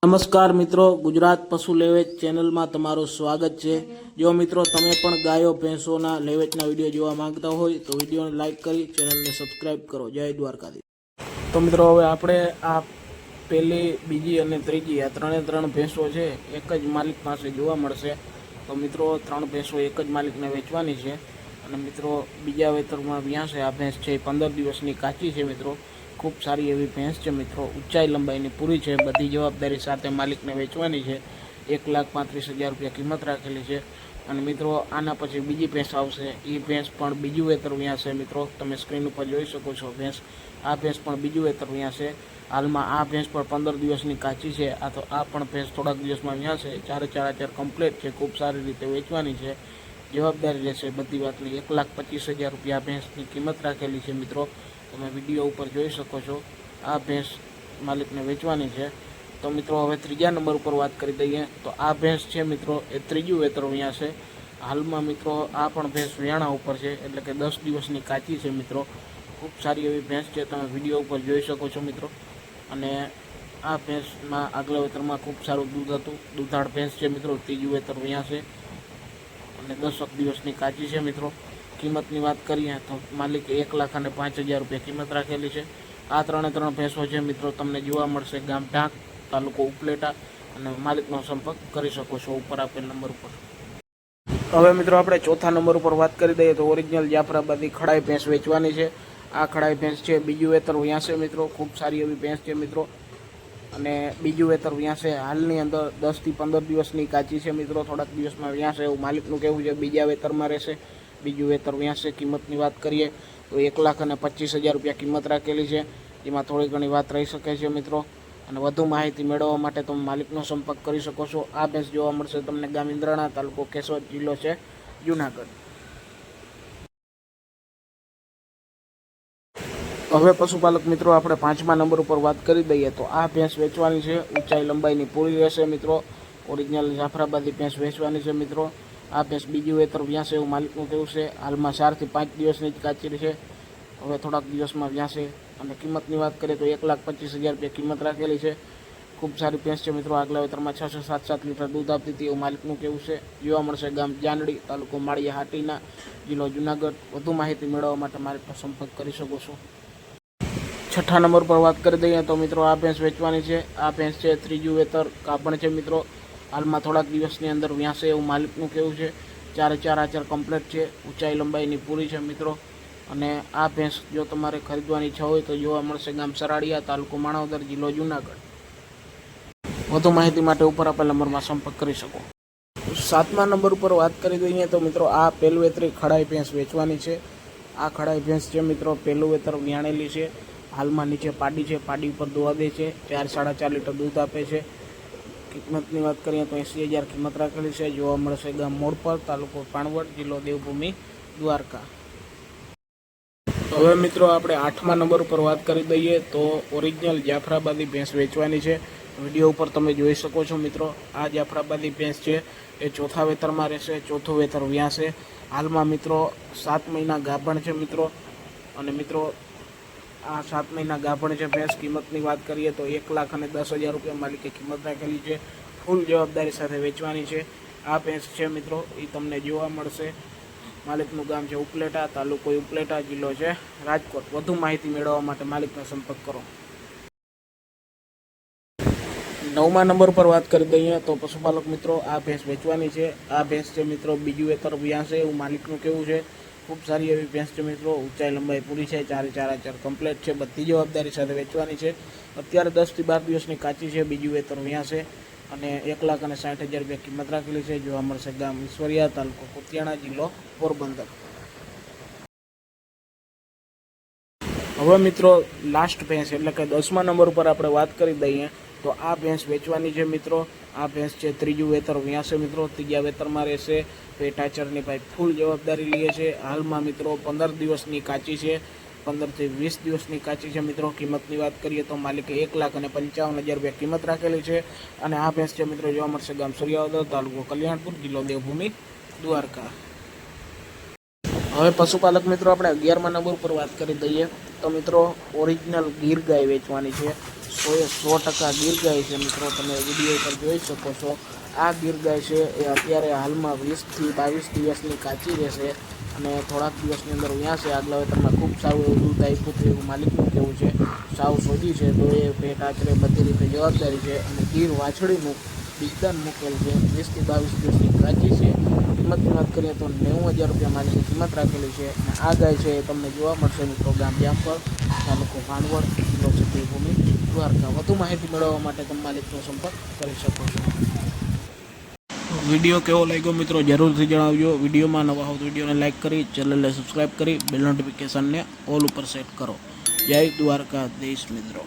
નમસ્કાર મિત્રો, ગુજરાત પશુ લેવેચ ચેનલમાં તમારું સ્વાગત છે। જો મિત્રો તમે પણ ગાયો ભેંસોના લેવેચના વિડીયો જોવા માંગતા હોય તો વિડીયોને લાઇક કરી ચેનલને સબસ્ક્રાઇબ કરો। જય દ્વારકાધીશ। તો મિત્રો હવે આપણે આ પહેલી, બીજી અને ત્રીજી આ ત્રણ ભેંસો છે એક જ માલિક પાસે જોવા મળશે। તો મિત્રો ત્રણ ભેંસો એક જ માલિકને વેચવાની છે અને મિત્રો બીજા વેતરમાં વ્યાસે આ ભેંસ છે 15 દિવસની કાચી છે મિત્રો। खूब सारी एवी भैंस है मित्रों, ऊंचाई लंबाई पूरी है, बधी जवाबदारी साथ मालिक ने वेचवानी है। 1,35,000 रुपया किंमत राखेली है। और मित्रों आना पछी बीजी भैंस आवशे, ई भैंस पण बीजू वेतर व्यासे मित्रों, तमे स्क्रीन पर जोई शको छो। भैंस आ भैंस पण बीजू वेतर व्यासे। हाल में आ भैंस पर 15 दिवसनी काची है। आ तो आ पण भैंस थोड़ा दिवस में व्यासे। 4 कम्प्लीट है, खूब सारी रीते वेचवानी है। जवाबदारी रहेशे बधी वातनी। 1,25,000 रुपया भैंसनी किंमत राखेली है मित्रों। તમે વિડીયો ઉપર જોઈ શકો છો। આ ભેંસ માલિકને વેચવાની છે। તો મિત્રો હવે ત્રીજા નંબર ઉપર વાત કરી દઈએ તો આ ભેંસ છે મિત્રો એ ત્રીજું વેતર વ્યા છે। હાલમાં મિત્રો આ પણ ભેંસ વ્યાણા ઉપર છે, એટલે કે 10 દિવસની કાચી છે મિત્રો। ખૂબ સારી એવી ભેંસ છે, તમે વિડીયો ઉપર જોઈ શકો છો મિત્રો। અને આ ભેંસમાં આગલા વેતરમાં ખૂબ સારું દૂધ હતું, દૂધાળ ભેંસ છે મિત્રો, ત્રીજું વેતર વ્યા છે અને 10 દિવસની કાચી છે મિત્રો। किंमतनी बात करिए तो मालिक 1,05,000 रुपया किंमत राखेली है। आ त्रण भैंसों है मित्रों, तमने जोवा मळशे गाम ढाक, तालुको उपलेटा और मालिकनो संपर्क करी शको छो ऊपर आपेल नंबर पर। हवे मित्रों आपणे चौथा नंबर पर बात करी दईए तो ओरिजिनल जाफराबादी खड़ाई भैंस वेचवानी है। आ खड़ाई भैंस है बीजू वेतर व्यासे मित्रों। खूब सारी एवी भैंस है मित्रों અને બીજું વેતર વ્યાસે। હાલની અંદર 10 થી 15 દિવસની કાચી છે મિત્રો। થોડાક દિવસમાં વ્યાસે એવું માલિકનું કહેવું છે। બીજા વેતરમાં રહેશે, બીજું વેતર વ્યાસે। કિંમતની વાત કરીએ તો 1,25,000 रुपया किंमत राखेली है, જેમાં થોડી ઘણી વાત રહી શકે છે મિત્રો। અને વધુ માહિતી મેળવવા માટે તમે માલિકનો સંપર્ક કરી શકો છો। આ ભેંસ જોવા મળશે તમને ગામ ઇન્દ્રાણા, તાલુકો કેશોદ, જિલ્લો છે જુનાગઢ। હવે પશુપાલક મિત્રો આપણે 5મા નંબર ઉપર વાત કરી દઈએ તો આ ભેંસ વેચવાની છે। ઊંચાઈ લંબાઈની પૂરી રહેશે મિત્રો। ઓરિજિનલ જાફરાબાદી ભેંસ વેચવાની છે મિત્રો। आ भैंस बीजू वेतर व्यासे एवं मालिकनु कहेवुं छे। हाल में 4 થી 5 दिवसनी ज काची है, हवे थोड़ा दिवस में व्यासे। और किंमतनी बात करिए तो 1,25,000 रुपया किंमत राखेली है। खूब सारी भैंस है मित्रों। आगला वेतर में 6 से 7 लीटर दूध आपती थी एवं मालिकनु कहेवुं छे। जोवा मळशे गाम जानड़ी, तालुको माळिया हाटीना, जिल्लो जूनागढ़। વધુ माहिती मेळववा माटे मालिकनो संपर्क करी शको छो। छठा नंबर पर बात कर दईए तो मित्रों आ भैंस वेचवानी है। आ भैंस है त्रीजू वेतर कापण है मित्रों। हाल में थोड़ा दिवसनी अंदर व्यासे एवं मालिकनु कहेवुं छे। 4 आचर कम्प्लीट है, ऊंचाई लंबाई पूरी है मित्रों। अने आ भैंस जो तमारे खरीदवानी इच्छा होय तो जोवा मळशे गाम सराड़िया, तालुको माणावदर, जिल्लो जूनागढ़। વધુ માહિતી માટે ઉપર આપેલ નંબરમાં સંપર્ક કરી શકો। 7મા નંબર ઉપર વાત કરી દઈએ તો મિત્રો આ પહેલું વેતરી ખડાઈ ભેંસ વેચવાની છે। આ ખડાઈ ભેંસ છે મિત્રો પહેલું વેતર વ્યાણેલી છે। હાલમાં નીચે પાડી છે, પાડી ઉપર દોવા દે છે। 4-4.5 લીટર दूध आपे છે। किंमतनी बात करिए तो 80,000 किंमत राखेली है। जोवा मळशे गाम मोड़पर, तालुको पाणवड, जिल्लो देवभूमि, द्वारका। हवे मित्रों आपणे 8મા नंबर पर बात करी दईए तो ओरिजिनल जाफराबादी भैंस वेचवानी है। विडियो पर तमे जोई शको छो मित्रों। आ जाफराबादी भैंस है ए चौथा वेतर में रहेशे। चौथो वेतर व्यासे। हाल में मित्रों 7 महीना गाभण है मित्रों। और मित्रों आ 7 महीना गाभण है भैंस। किंमतनी बात करिए तो 1,10,000 रुपया मालिके किंमत राखेली है। फूल जवाबदारी साथे वेचवानी है। आ भैंस है मित्रों ये तमने जोवा मळशे। मालिकनु गाम है उपलेटा, तालुको उपलेटा, जिल्लो है राजकोट। વધુ माहिती मेळववा माटे मालिकनो संपर्क करो। 9મા नंबर पर बात कर दईए तो पशुपालक मित्रों आ भैंस वेचवानी है। आ भैंस है मित्रों बीजू वेतर व्यासे एवं मालिकनु कहेवुं छे। खूब सारी एवी भैंस है मित्रों। ऊंचाई लंबाई पूरी है। 4 आचर कम्प्लीट है। बधी जवाबदारी साथे वेचवानी है। अत्यारे 10 થી 12 दिवसनी काची है। बीजू वेतर व्यासे અને 1,60,000 रुपया किंमत राखेली है। जोवा मळशे गाम ईश्वरिया, तालुको कुतियाणा, जिल्लो पोरबंदर। हवे मित्रों लास्ट भैंस एटले के 10મા नंबर पर आपणे बात करी दईए तो आ भैंस वेचवानी है मित्रों। आ भैंस है त्रीजू वेतर व्यासे मित्रों। तीजा वेतर में रहेशे। पेटाचरनी भाई फूल जवाबदारी लीए छे। हाल में मित्रों 15 दिवसनी काची है। 15 થી 20 દિવસની કાચી છે મિત્રો। કિંમતની વાત કરીએ તો માલિકે 1,55,000 રૂપિયા કિંમત રાખેલી છે। અને આ ભેંસ છે મિત્રો જોવા મળશે ગામ સરિયાવદર, તાલુકો કલ્યાણપુર, જિલ્લો દેવભૂમિ, દ્વારકા। હવે પશુપાલક મિત્રો આપણે 11મા નંબર પર વાત કરી દઈએ તો મિત્રો ઓરિજિનલ ગીર ગાય વેચવાની છે, 100% ગીર ગાય છે મિત્રો. તમે વિડીયો પર જોઈ શકો છો. આ ગીર ગાય છે એ અત્યારે હાલમાં 20 થી 22 દિવસની કાચી રહેશે અને થોડાક દિવસની અંદર અહીંયા છે. આગલા વેતરમાં ખૂબ સારું એવું દૂધ આપ્યું હતું એવું માલિકનું કહેવું છે. સાવ સોજી છે, તો એ ભેટ આચરે બધી રીતે જવાબદારી છે. અને ગીર વાછડીનું બીજદાન મૂકેલ છે, 20 થી 22 દિવસની કાચી છે. કિંમતની વાત કરીએ તો 90,000 રૂપિયા માલિકની કિંમત રાખેલી છે. અને આ ગાય છે એ તમને જોવા મળશે મિત્રો ગામ જામફળ, તાલુકો ભાનવડ, જિલ્લો છે દેવભૂમિ દ્વારકા. વધુ માહિતી મેળવવા માટે તમે માલિકનો સંપર્ક કરી શકો છો. વિડીયો કેવો લાગ્યો મિત્રો જરૂરથી જણાવજો. વિડીયોમાં નવા હો તો વિડીયોને લાઇક કરી, ચેનલને સબસ્ક્રાઈબ કરી, બેલ નોટિફિકેશનને ઓલ ઉપર સેટ કરો. જય દ્વારકાધીશ મિત્રો.